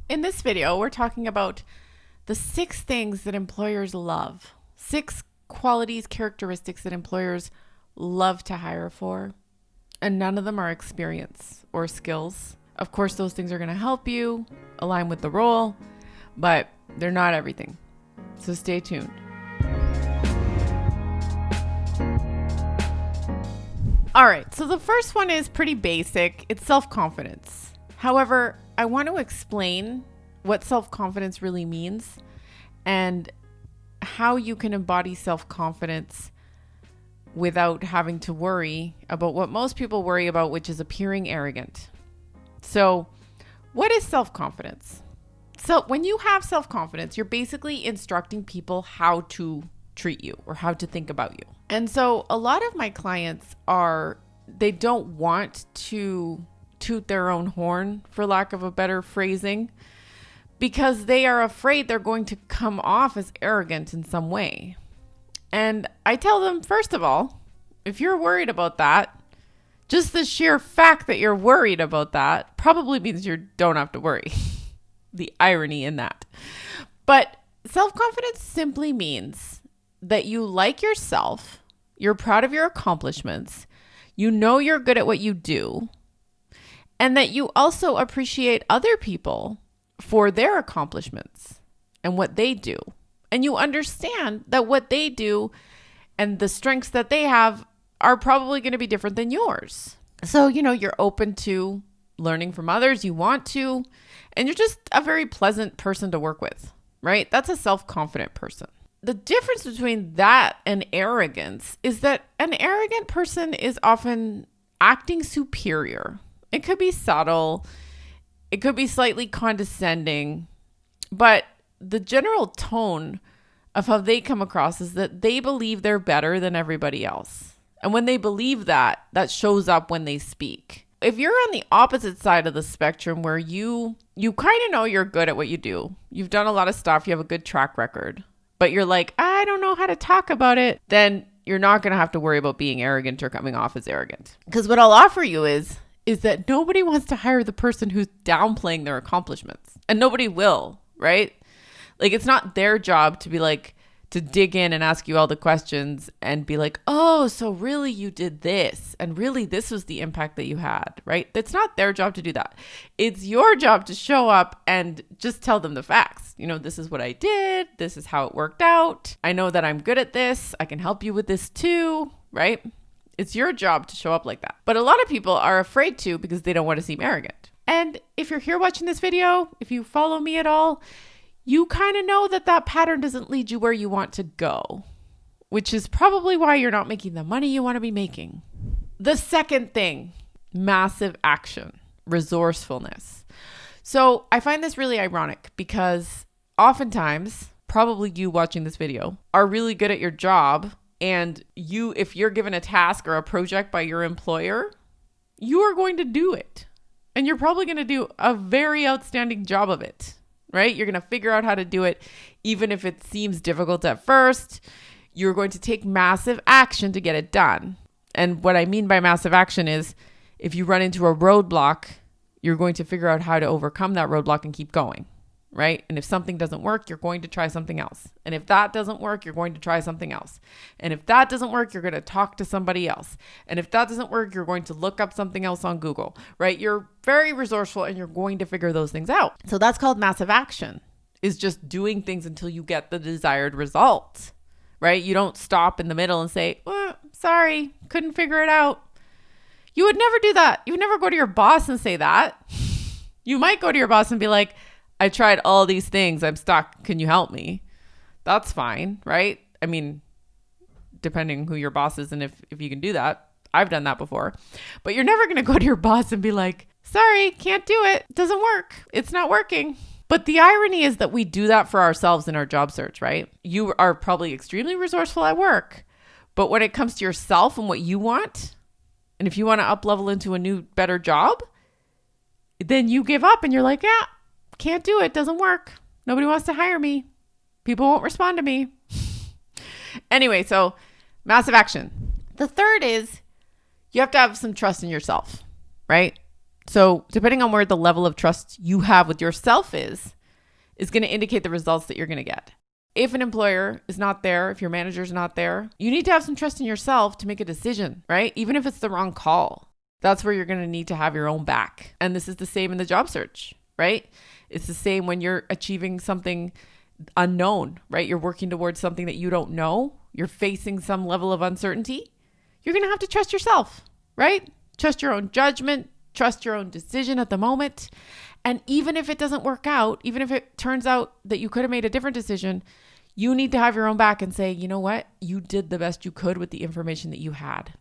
In this video, we're talking about the 6 things that employers love. 6 qualities, characteristics that employers love to hire for. And none of them are experience or skills. Of course, those things are going to help you align with the role, but they're not everything. So stay tuned. All right, so the first one is pretty basic. It's self-confidence. However, I want to explain what self-confidence really means and how you can embody self-confidence without having to worry about what most people worry about, which is appearing arrogant. So, what is self-confidence? So, when you have self-confidence, you're basically instructing people how to treat you or how to think about you. And so, a lot of my clients they don't want to toot their own horn, for lack of a better phrasing, because they are afraid they're going to come off as arrogant in some way. And I tell them, first of all, if you're worried about that, just the sheer fact that you're worried about that probably means you don't have to worry. The irony in that. But self-confidence simply means that you like yourself, you're proud of your accomplishments, you know you're good at what you do, and that you also appreciate other people for their accomplishments and what they do. And you understand that what they do and the strengths that they have are probably going to be different than yours. So, you're open to learning from others. You want to, and you're just a very pleasant person to work with, right? That's a self-confident person. The difference between that and arrogance is that an arrogant person is often acting superior. It could be subtle. It could be slightly condescending, but the general tone of how they come across is that they believe they're better than everybody else. And when they believe that, that shows up when they speak. If you're on the opposite side of the spectrum where you kind of know you're good at what you do, you've done a lot of stuff, you have a good track record, but you're like, I don't know how to talk about it, then you're not going to have to worry about being arrogant or coming off as arrogant. Because what I'll offer you is that nobody wants to hire the person who's downplaying their accomplishments. And nobody will, right? Like, it's not their job to be like, to dig in and ask you all the questions and be like, oh, so really you did this. And really this was the impact that you had, right? It's not their job to do that. It's your job to show up and just tell them the facts. This is what I did. This is how it worked out. I know that I'm good at this. I can help you with this too, right? It's your job to show up like that. But a lot of people are afraid to because they don't want to seem arrogant. And if you're here watching this video, if you follow me at all, you kind of know that pattern doesn't lead you where you want to go, which is probably why you're not making the money you want to be making. The second thing, massive action, resourcefulness. So I find this really ironic because oftentimes, probably you watching this video, are really good at your job. And if you're given a task or a project by your employer, you are going to do it. And you're probably going to do a very outstanding job of it, right? You're going to figure out how to do it, even if it seems difficult at first. You're going to take massive action to get it done. And what I mean by massive action is if you run into a roadblock, you're going to figure out how to overcome that roadblock and keep going. Right? And if something doesn't work, you're going to try something else. And if that doesn't work, you're going to try something else. And if that doesn't work, you're going to talk to somebody else. And if that doesn't work, you're going to look up something else on Google, right? You're very resourceful and you're going to figure those things out. So that's called massive action, is just doing things until you get the desired result, right? You don't stop in the middle and say, sorry, couldn't figure it out. You would never do that. You would never go to your boss and say that. You might go to your boss and be like, I tried all these things. I'm stuck. Can you help me? That's fine, right? I mean, depending who your boss is and if you can do that. I've done that before. But you're never going to go to your boss and be like, sorry, can't do it. Doesn't work. It's not working. But the irony is that we do that for ourselves in our job search, right? You are probably extremely resourceful at work. But when it comes to yourself and what you want, and if you want to up level into a new, better job, then you give up and you're like, yeah, can't do it. Doesn't work. Nobody wants to hire me. People won't respond to me. Anyway, so massive action. The third is you have to have some trust in yourself, right? So depending on where the level of trust you have with yourself is going to indicate the results that you're going to get. If an employer is not there, if your manager's not there, you need to have some trust in yourself to make a decision, right? Even if it's the wrong call, that's where you're going to need to have your own back. And this is the same in the job search, right? It's the same when you're achieving something unknown, right? You're working towards something that you don't know. You're facing some level of uncertainty. You're going to have to trust yourself, right? Trust your own judgment, trust your own decision at the moment. And even if it doesn't work out, even if it turns out that you could have made a different decision, you need to have your own back and say, you know what? You did the best you could with the information that you had.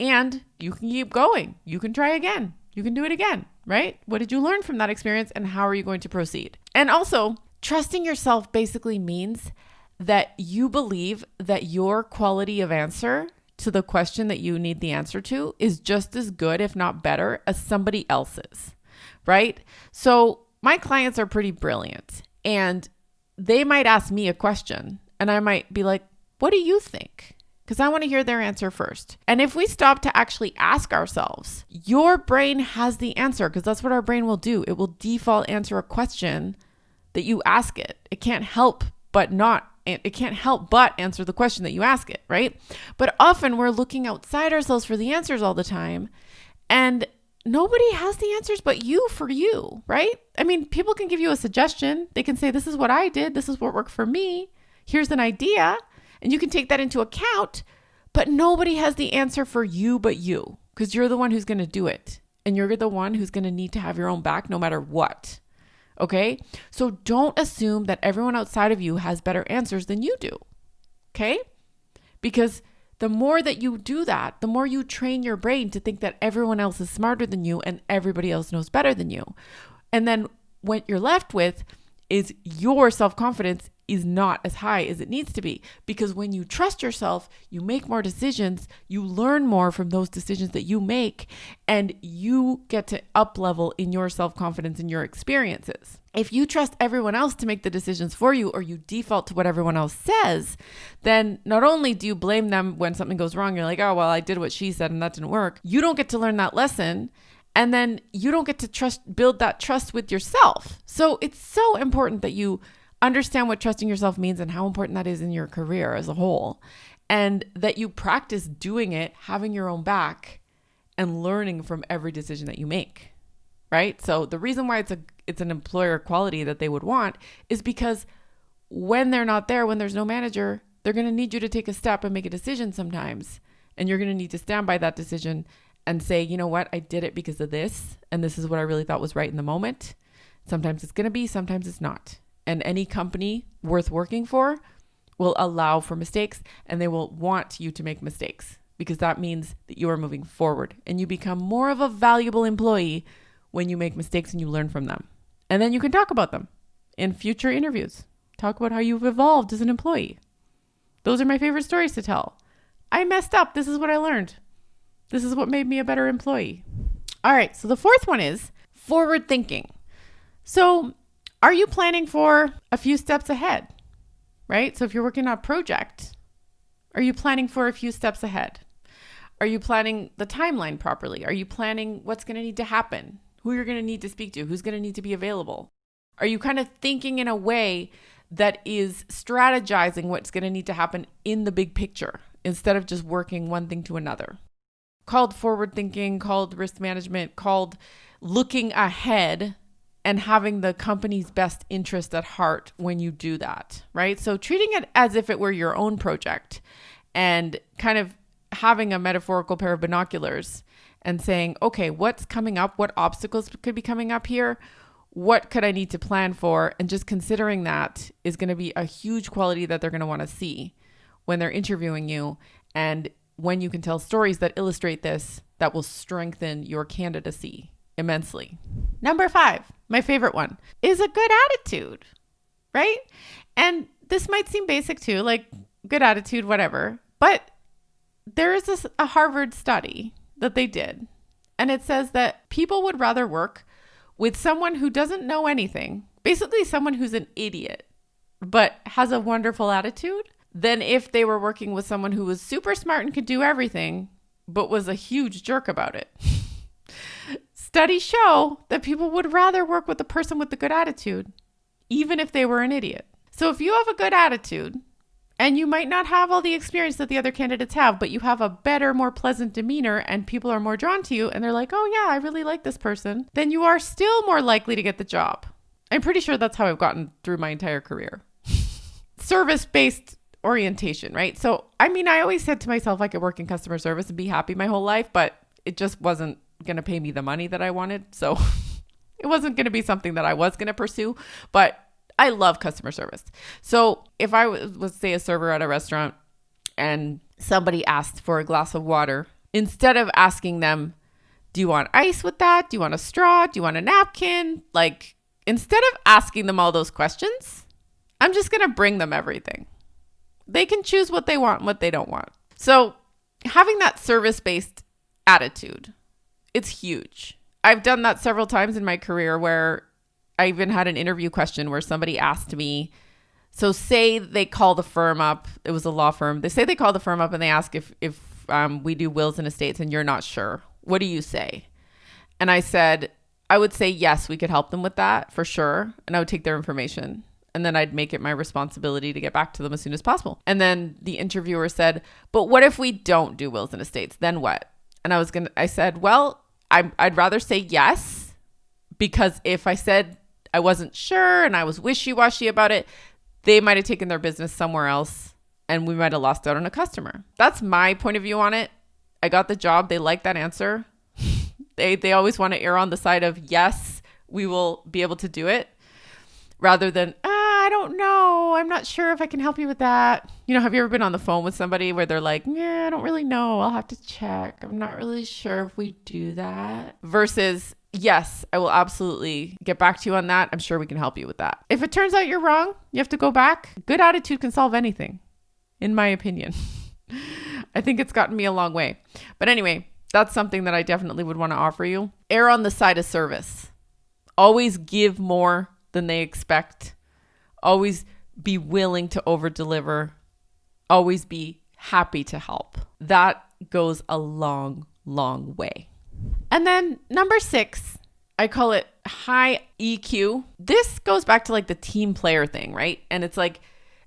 And you can keep going. You can try again. You can do it again, right? What did you learn from that experience and how are you going to proceed? And also, trusting yourself basically means that you believe that your quality of answer to the question that you need the answer to is just as good, if not better, as somebody else's, right? So my clients are pretty brilliant and they might ask me a question and I might be like, what do you think? Because I want to hear their answer first. And if we stop to actually ask ourselves, your brain has the answer, because that's what our brain will do. It will default answer a question that you ask it. It can't help but answer the question that you ask it, right? But often we're looking outside ourselves for the answers all the time. And nobody has the answers but you for you, right? I mean, people can give you a suggestion. They can say, this is what I did. This is what worked for me. Here's an idea. And you can take that into account, but nobody has the answer for you but you, because you're the one who's going to do it. And you're the one who's going to need to have your own back no matter what. Okay? So don't assume that everyone outside of you has better answers than you do. Okay? Because the more that you do that, the more you train your brain to think that everyone else is smarter than you and everybody else knows better than you. And then what you're left with is your self-confidence is not as high as it needs to be. Because when you trust yourself, you make more decisions, you learn more from those decisions that you make, and you get to up level in your self-confidence and your experiences. If you trust everyone else to make the decisions for you, or you default to what everyone else says, then not only do you blame them when something goes wrong, you're like, oh, well, I did what she said and that didn't work. You don't get to learn that lesson. And then you don't get to build that trust with yourself. So it's so important that you understand what trusting yourself means and how important that is in your career as a whole. And that you practice doing it, having your own back and learning from every decision that you make, right? So the reason why it's an employer quality that they would want is because when they're not there, when there's no manager, they're going to need you to take a step and make a decision sometimes. And you're going to need to stand by that decision and say, you know what, I did it because of this. And this is what I really thought was right in the moment. Sometimes it's going to be, sometimes it's not. And any company worth working for will allow for mistakes, and they will want you to make mistakes, because that means that you are moving forward and you become more of a valuable employee when you make mistakes and you learn from them. And then you can talk about them in future interviews. Talk about how you've evolved as an employee. Those are my favorite stories to tell. I messed up. This is what I learned. This is what made me a better employee. All right. So the fourth one is forward thinking. So are you planning for a few steps ahead, right? So if you're working on a project, are you planning for a few steps ahead? Are you planning the timeline properly? Are you planning what's going to need to happen? Who you're going to need to speak to? Who's going to need to be available? Are you kind of thinking in a way that is strategizing what's going to need to happen in the big picture instead of just working one thing to another? Called forward thinking, called risk management, called looking ahead and having the company's best interest at heart when you do that, right? So treating it as if it were your own project and kind of having a metaphorical pair of binoculars and saying, okay, what's coming up? What obstacles could be coming up here? What could I need to plan for? And just considering that is going to be a huge quality that they're going to want to see when they're interviewing you. And when you can tell stories that illustrate this, that will strengthen your candidacy immensely. Number 5, my favorite one, is a good attitude, right? And this might seem basic too, like good attitude, whatever. But there is a Harvard study that they did. And it says that people would rather work with someone who doesn't know anything, basically someone who's an idiot, but has a wonderful attitude, than if they were working with someone who was super smart and could do everything, but was a huge jerk about it. Studies show that people would rather work with the person with the good attitude, even if they were an idiot. So if you have a good attitude, and you might not have all the experience that the other candidates have, but you have a better, more pleasant demeanor and people are more drawn to you and they're like, oh yeah, I really like this person, then you are still more likely to get the job. I'm pretty sure that's how I've gotten through my entire career. Service-based orientation, right? So, I mean, I always said to myself I could work in customer service and be happy my whole life, but it just wasn't going to pay me the money that I wanted. So it wasn't going to be something that I was going to pursue, but I love customer service. So if I was, say, a server at a restaurant and somebody asked for a glass of water, instead of asking them, do you want ice with that? Do you want a straw? Do you want a napkin? Like, instead of asking them all those questions, I'm just going to bring them everything. They can choose what they want and what they don't want. So having that service-based attitude, it's huge. I've done that several times in my career where I even had an interview question where somebody asked me, so say they call the firm up, it was a law firm. They say they call the firm up and they ask if we do wills and estates and you're not sure. What do you say? And I said, I would say, yes, we could help them with that for sure. And I would take their information and then I'd make it my responsibility to get back to them as soon as possible. And then the interviewer said, but what if we don't do wills and estates? Then what? And I said, well, I'd rather say yes, because if I said I wasn't sure and I was wishy-washy about it, they might have taken their business somewhere else and we might have lost out on a customer. That's my point of view on it. I got the job. They like that answer. They always want to err on the side of, yes, we will be able to do it, rather than, I don't know. I'm not sure if I can help you with that. You know, have you ever been on the phone with somebody where they're like, yeah, I don't really know. I'll have to check. I'm not really sure if we do that. Versus, yes, I will absolutely get back to you on that. I'm sure we can help you with that. If it turns out you're wrong, you have to go back. Good attitude can solve anything, in my opinion. I think it's gotten me a long way. But anyway, that's something that I definitely would want to offer you. Err on the side of service. Always give more than they expect. Always be willing to over deliver. Always be happy to help. That goes a long, long way. And then number 6, I call it high EQ. This goes back to like the team player thing, right? And it's like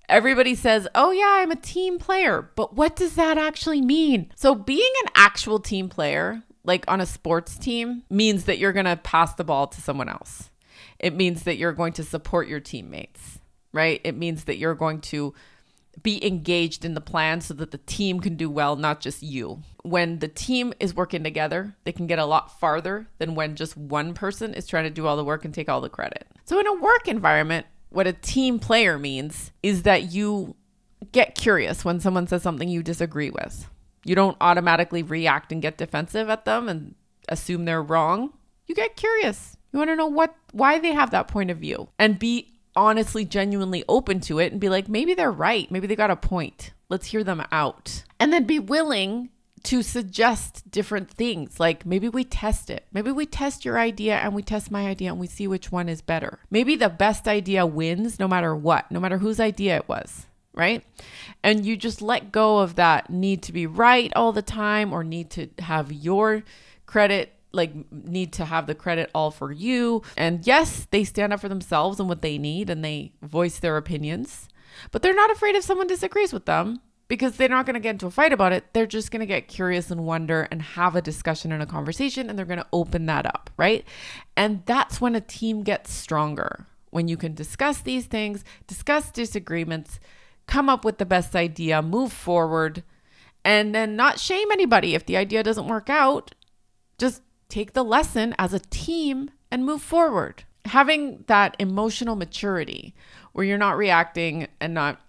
everybody says, oh yeah, I'm a team player. But what does that actually mean? So being an actual team player, like on a sports team, means that you're going to pass the ball to someone else. It means that you're going to support your teammates, right? It means that you're going to be engaged in the plan so that the team can do well, not just you. When the team is working together, they can get a lot farther than when just one person is trying to do all the work and take all the credit. So in a work environment, what a team player means is that you get curious when someone says something you disagree with. You don't automatically react and get defensive at them and assume they're wrong. You get curious. You want to know why they have that point of view, and be honestly, genuinely open to it and be like, maybe they're right. Maybe they got a point. Let's hear them out. And then be willing to suggest different things. Like maybe we test it. Maybe we test your idea and we test my idea and we see which one is better. Maybe the best idea wins no matter what, no matter whose idea it was, right? And you just let go of that need to be right all the time, or need to have your credit, like need to have the credit all for you. And yes, they stand up for themselves and what they need and they voice their opinions, but they're not afraid if someone disagrees with them, because they're not going to get into a fight about it. They're just going to get curious and wonder and have a discussion and a conversation, and they're going to open that up, right? And that's when a team gets stronger, when you can discuss these things, discuss disagreements, come up with the best idea, move forward, and then not shame anybody if the idea doesn't work out. Just take the lesson as a team and move forward. Having that emotional maturity where you're not reacting and not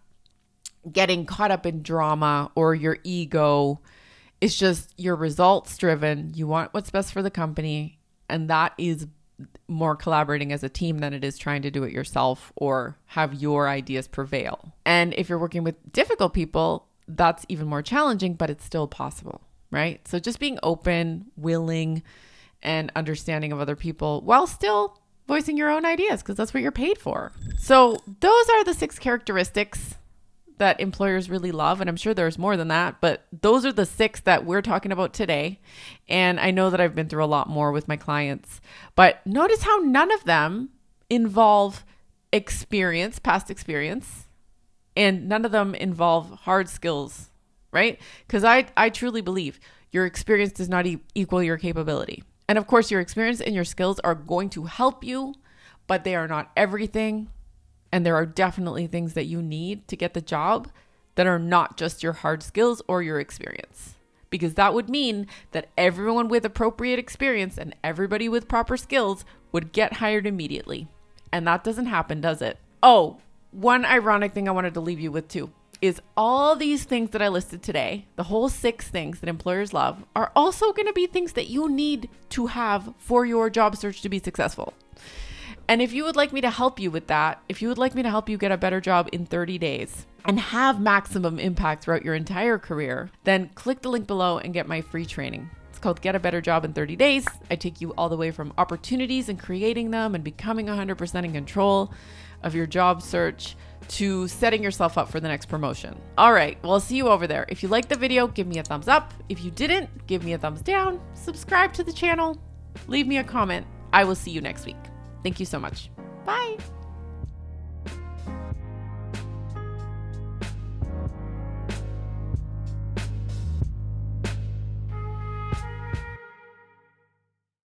getting caught up in drama or your ego. It's just you're results driven. You want what's best for the company. And that is more collaborating as a team than it is trying to do it yourself or have your ideas prevail. And if you're working with difficult people, that's even more challenging, but it's still possible, right? So just being open, willing, and understanding of other people while still voicing your own ideas, because that's what you're paid for. So those are the 6 characteristics that employers really love, and I'm sure there's more than that, but those are the 6 that we're talking about today. And I know that I've been through a lot more with my clients, but notice how none of them involve experience, past experience, and none of them involve hard skills, right? Because I truly believe your experience does not equal your capability. And of course, your experience and your skills are going to help you, but they are not everything. And there are definitely things that you need to get the job that are not just your hard skills or your experience. Because that would mean that everyone with appropriate experience and everybody with proper skills would get hired immediately. And that doesn't happen, does it? Oh, one ironic thing I wanted to leave you with too is all these things that I listed today, the whole 6 things that employers love, are also going to be things that you need to have for your job search to be successful. And if you would like me to help you with that, if you would like me to help you get a better job in 30 days and have maximum impact throughout your entire career, then click the link below and get my free training. It's called Get a Better Job in 30 Days. I take you all the way from opportunities and creating them and becoming 100% in control of your job search to setting yourself up for the next promotion. All right, well, I'll see you over there. If you liked the video, give me a thumbs up. If you didn't, give me a thumbs down. Subscribe to the channel. Leave me a comment. I will see you next week. Thank you so much. Bye.